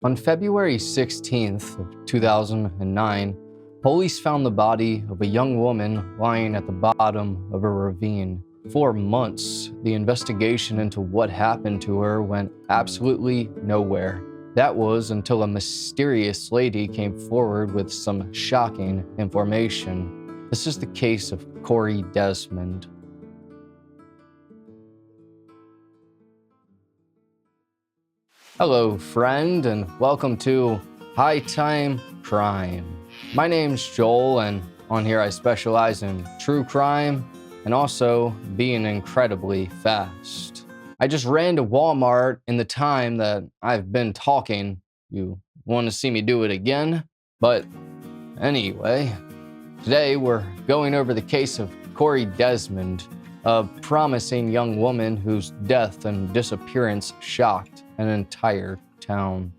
On February 16th of 2009, police found the body of a young woman lying at the bottom of a ravine. For months, the investigation into what happened to her went absolutely nowhere. That was until a mysterious lady came forward with some shocking information. This is the case of Corey Desmond. Hello, friend, and welcome to High Time Crime. My name's Joel, and on here I specialize in true crime and also being incredibly fast. I just ran to Walmart in the time that I've been talking. You want to see me do it again? But anyway, today we're going over the case of Corey Desmond, a promising young woman whose death and disappearance shocked an entire town.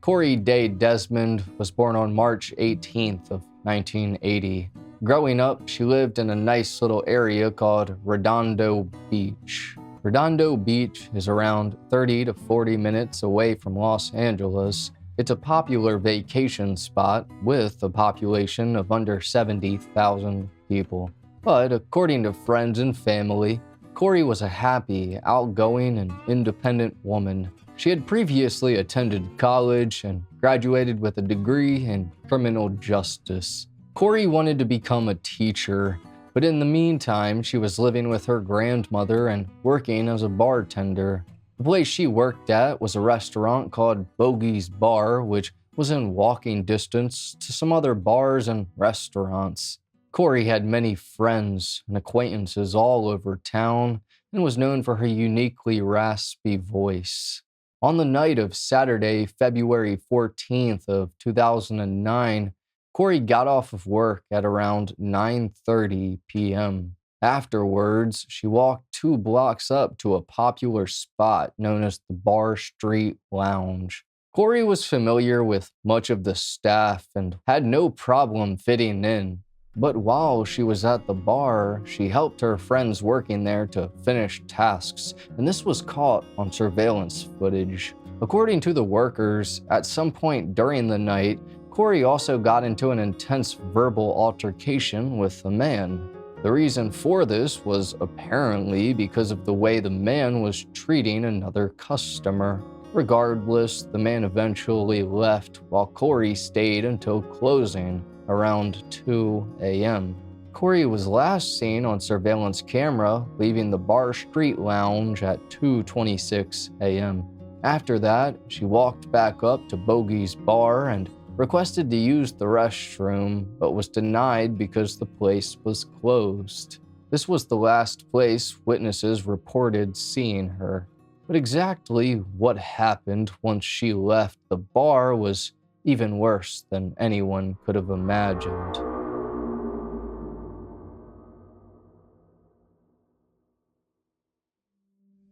Corey Day Desmond was born on March 18th of 1980. Growing up, she lived in a nice little area called Redondo Beach. Redondo Beach is around 30 to 40 minutes away from Los Angeles. It's a popular vacation spot with a population of under 70,000 people. But according to friends and family, Corey was a happy, outgoing, and independent woman. She had previously attended college and graduated with a degree in criminal justice. Corey wanted to become a teacher, but in the meantime, she was living with her grandmother and working as a bartender. The place she worked at was a restaurant called Bogey's Bar, which was in walking distance to some other bars and restaurants. Corey had many friends and acquaintances all over town and was known for her uniquely raspy voice. On the night of Saturday, February 14th of 2009, Corey got off of work at around 9:30 p.m. Afterwards, she walked 2 blocks up to a popular spot known as the Bar Street Lounge. Corey was familiar with much of the staff and had no problem fitting in. But while she was at the bar, she helped her friends working there to finish tasks, and this was caught on surveillance footage. According to the workers, at some point during the night, Corey also got into an intense verbal altercation with a man. The reason for this was apparently because of the way the man was treating another customer. Regardless, the man eventually left while Corey stayed until closing around 2 a.m. Corey was last seen on surveillance camera leaving the Bar Street Lounge at 2:26 a.m. After that, she walked back up to Bogey's Bar and requested to use the restroom, but was denied because the place was closed. This was the last place witnesses reported seeing her. But exactly what happened once she left the bar was even worse than anyone could have imagined.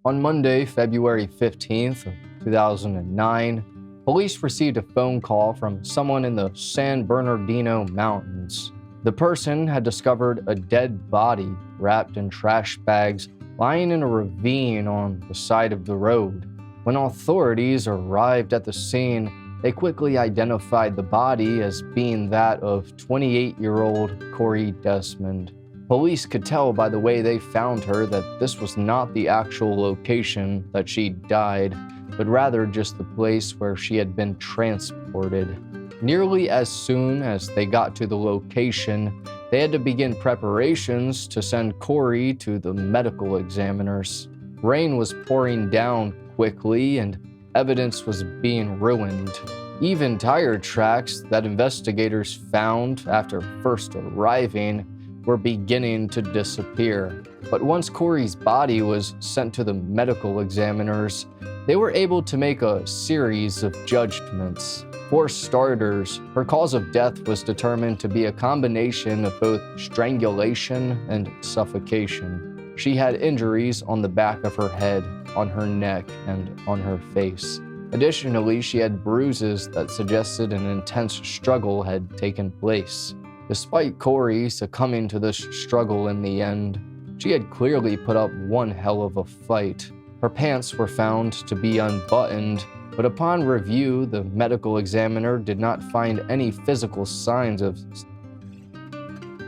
On Monday, February 15th of 2009, police received a phone call from someone in the San Bernardino Mountains. The person had discovered a dead body wrapped in trash bags lying in a ravine on the side of the road. When authorities arrived at the scene, they quickly identified the body as being that of 28-year-old Corey Desmond. Police could tell by the way they found her that this was not the actual location that she died, but rather just the place where she had been transported. Nearly as soon as they got to the location, they had to begin preparations to send Corey to the medical examiners. Rain was pouring down quickly and evidence was being ruined. Even tire tracks that investigators found after first arriving were beginning to disappear. But once Corey's body was sent to the medical examiners, they were able to make a series of judgments. For starters, her cause of death was determined to be a combination of both strangulation and suffocation. She had injuries on the back of her head, on her neck, and on her face. Additionally, she had bruises that suggested an intense struggle had taken place. Despite Corey succumbing to this struggle in the end, she had clearly put up one hell of a fight. Her pants were found to be unbuttoned, but upon review, the medical examiner did not find any physical signs of.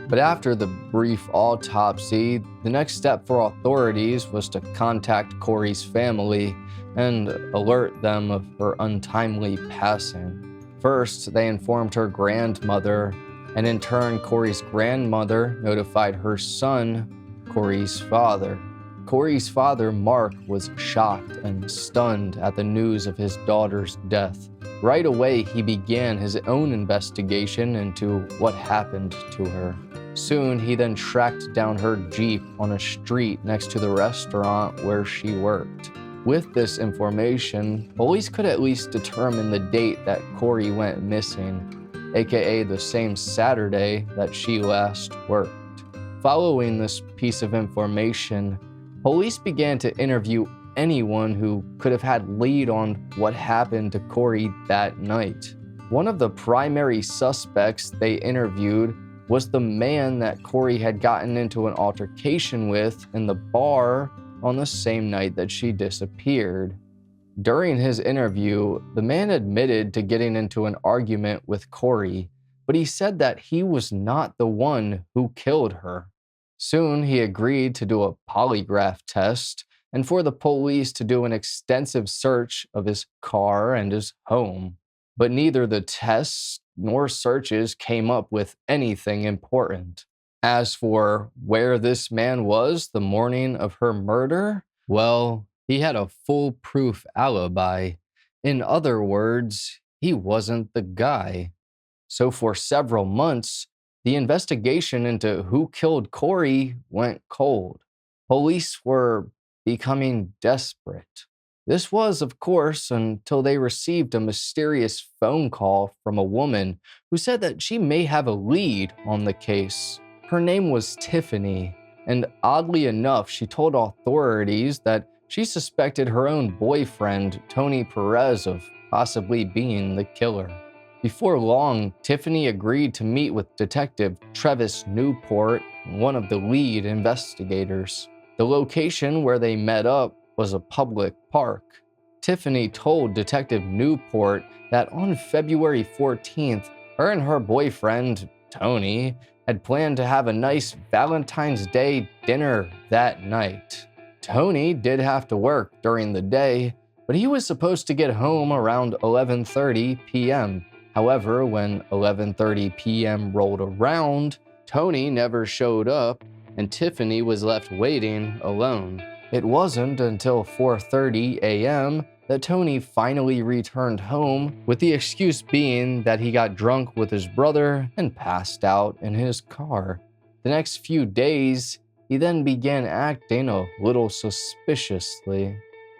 But after the brief autopsy, the next step for authorities was to contact Corey's family and alert them of her untimely passing. First, they informed her grandmother, and in turn, Corey's grandmother notified her son, Corey's father. Corey's father, Mark, was shocked and stunned at the news of his daughter's death. Right away, he began his own investigation into what happened to her. Soon, he then tracked down her Jeep on a street next to the restaurant where she worked. With this information, police could at least determine the date that Corey went missing, aka the same Saturday that she last worked. Following this piece of information, police began to interview anyone who could have had lead on what happened to Corey that night. One of the primary suspects they interviewed was the man that Corey had gotten into an altercation with in the bar on the same night that she disappeared. During his interview, the man admitted to getting into an argument with Corey, but he said that he was not the one who killed her. Soon, he agreed to do a polygraph test and for the police to do an extensive search of his car and his home. But neither the tests nor searches came up with anything important. As for where this man was the morning of her murder, well, he had a foolproof alibi. In other words, he wasn't the guy. So for several months, the investigation into who killed Corey went cold. Police were becoming desperate. This was, of course, until they received a mysterious phone call from a woman who said that she may have a lead on the case. Her name was Tiffany, and oddly enough, she told authorities that she suspected her own boyfriend, Tony Perez, of possibly being the killer. Before long, Tiffany agreed to meet with Detective Travis Newport, one of the lead investigators. The location where they met up was a public park. Tiffany told Detective Newport that on February 14th, her and her boyfriend, Tony, had planned to have a nice Valentine's Day dinner that night. Tony did have to work during the day, but he was supposed to get home around 11:30 p.m. However, when 11:30 p.m. rolled around, Tony never showed up, and Tiffany was left waiting alone. It wasn't until 4:30 a.m. that Tony finally returned home, with the excuse being that he got drunk with his brother and passed out in his car. The next few days, he then began acting a little suspiciously.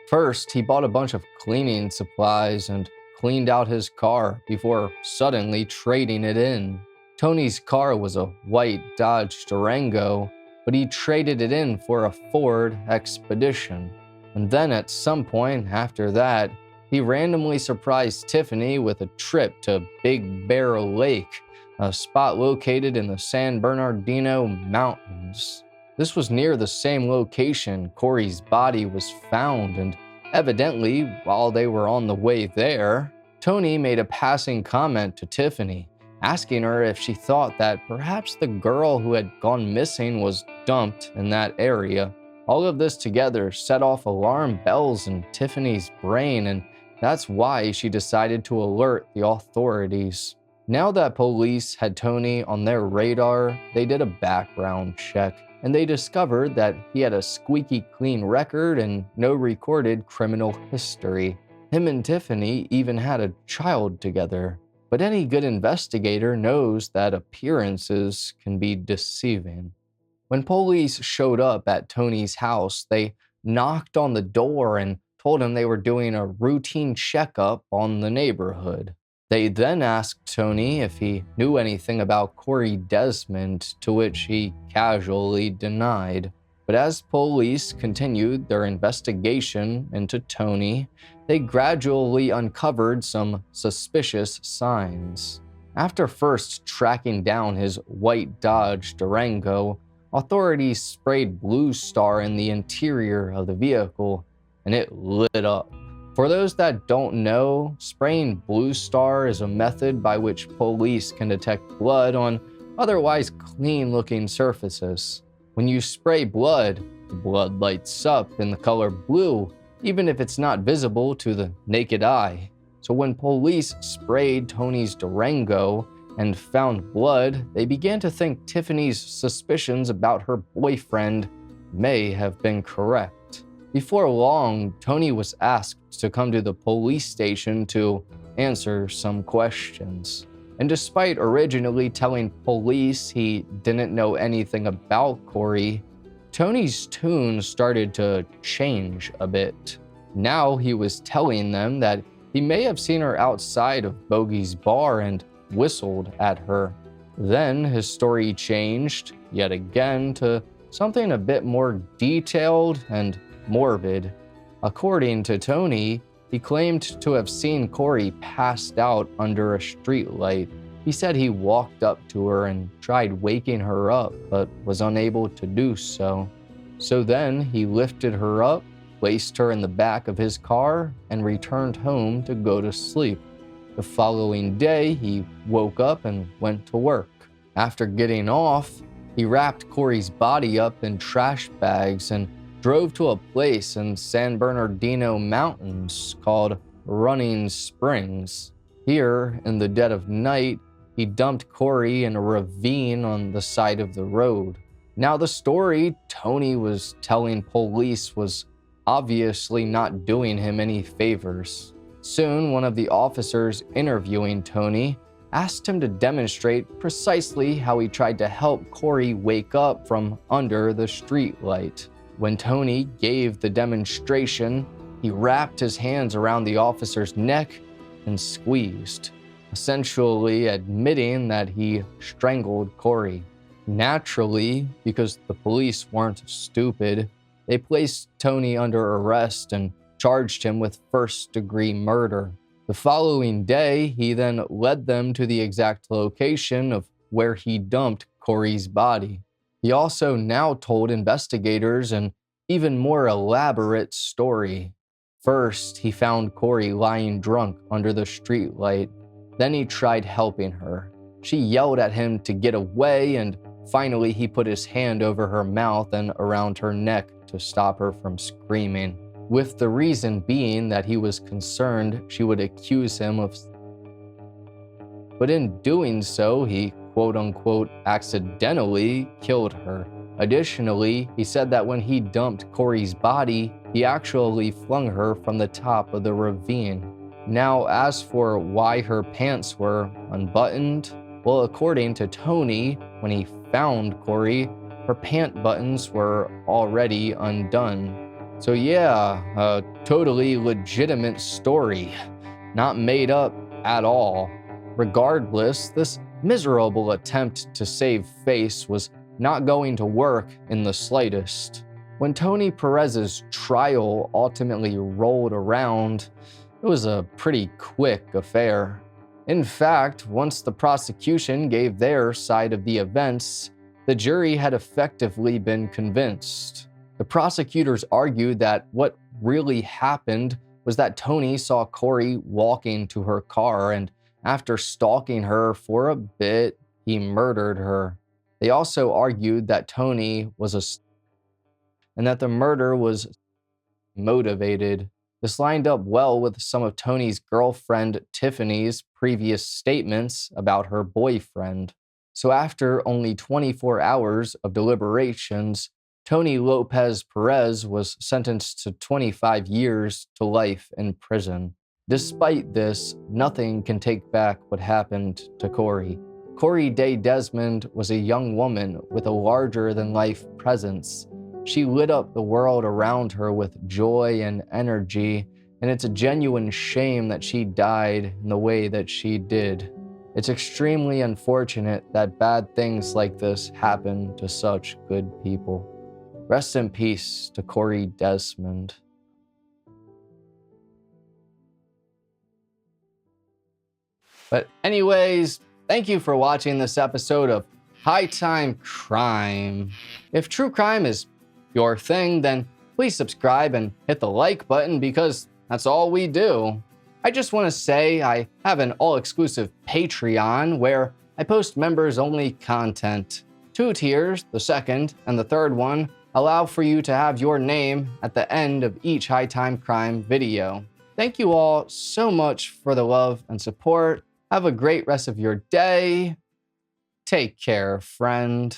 First, he bought a bunch of cleaning supplies and cleaned out his car before suddenly trading it in. Tony's car was a white Dodge Durango, but he traded it in for a Ford Expedition. And then at some point after that, he randomly surprised Tiffany with a trip to Big Bear Lake, a spot located in the San Bernardino Mountains. This was near the same location Corey's body was found, and evidently, while they were on the way there, Tony made a passing comment to Tiffany, asking her if she thought that perhaps the girl who had gone missing was dumped in that area. All of this together set off alarm bells in Tiffany's brain, and that's why she decided to alert the authorities. Now that police had Tony on their radar, they did a background check, and they discovered that he had a squeaky clean record and no recorded criminal history. Him and Tiffany even had a child together. But any good investigator knows that appearances can be deceiving. When police showed up at Tony's house, they knocked on the door and told him they were doing a routine checkup on the neighborhood. They then asked Tony if he knew anything about Corey Desmond, to which he casually denied. But as police continued their investigation into Tony, they gradually uncovered some suspicious signs. After first tracking down his white Dodge Durango, authorities sprayed Blue Star in the interior of the vehicle, and it lit up. For those that don't know, spraying Blue Star is a method by which police can detect blood on otherwise clean-looking surfaces. When you spray blood, the blood lights up in the color blue, even if it's not visible to the naked eye. So when police sprayed Tony's Durango and found blood, they began to think Tiffany's suspicions about her boyfriend may have been correct. Before long, Tony was asked to come to the police station to answer some questions. And despite originally telling police he didn't know anything about Corey, Tony's tune started to change a bit. Now he was telling them that he may have seen her outside of Bogey's bar and whistled at her. Then his story changed yet again to something a bit more detailed and morbid. According to Tony, he claimed to have seen Corey passed out under a streetlight. He said he walked up to her and tried waking her up, but was unable to do so. So then he lifted her up, placed her in the back of his car, and returned home to go to sleep. The following day, he woke up and went to work. After getting off, he wrapped Corey's body up in trash bags and drove to a place in San Bernardino Mountains called Running Springs. Here, in the dead of night, he dumped Corey in a ravine on the side of the road. Now, the story Tony was telling police was obviously not doing him any favors. Soon, one of the officers interviewing Tony asked him to demonstrate precisely how he tried to help Corey wake up from under the streetlight. When Tony gave the demonstration, he wrapped his hands around the officer's neck and squeezed, essentially admitting that he strangled Corey. Naturally, because the police weren't stupid, they placed Tony under arrest and charged him with first-degree murder. The following day, he then led them to the exact location of where he dumped Corey's body. He also now told investigators an even more elaborate story. First, he found Corey lying drunk under the streetlight. Then he tried helping her. She yelled at him to get away, and finally he put his hand over her mouth and around her neck to stop her from screaming, with the reason being that he was concerned she would accuse him of. But in doing so, he quote-unquote accidentally killed her. Additionally, he said that when he dumped Corey's body, he actually flung her from the top of the ravine. Now, as for why her pants were unbuttoned, well, according to Tony, when he found Corey, her pant buttons were already undone. So yeah, a totally legitimate story, not made up at all. Regardless, this miserable attempt to save face was not going to work in the slightest. When Tony Perez's trial ultimately rolled around, it was a pretty quick affair. In fact, once the prosecution gave their side of the events, the jury had effectively been convinced. The prosecutors argued that what really happened was that Tony saw Corey walking to her car, and after stalking her for a bit, he murdered her. They also argued that Tony was and that the murder was motivated. This lined up well with some of Tony's girlfriend Tiffany's previous statements about her boyfriend. So after only 24 hours of deliberations, Tony Lopez Perez was sentenced to 25 years to life in prison. Despite this, nothing can take back what happened to Corey. Corey Day Desmond was a young woman with a larger-than-life presence. She lit up the world around her with joy and energy, and it's a genuine shame that she died in the way that she did. It's extremely unfortunate that bad things like this happen to such good people. Rest in peace to Corey Desmond. But anyways, thank you for watching this episode of High Time Crime. If true crime is your thing, then please subscribe and hit the like button because that's all we do. I just want to say I have an all-exclusive Patreon where I post members-only content. 2 tiers, the second and the third one, allow for you to have your name at the end of each High Time Crime video. Thank you all so much for the love and support. Have a great rest of your day. Take care, friend.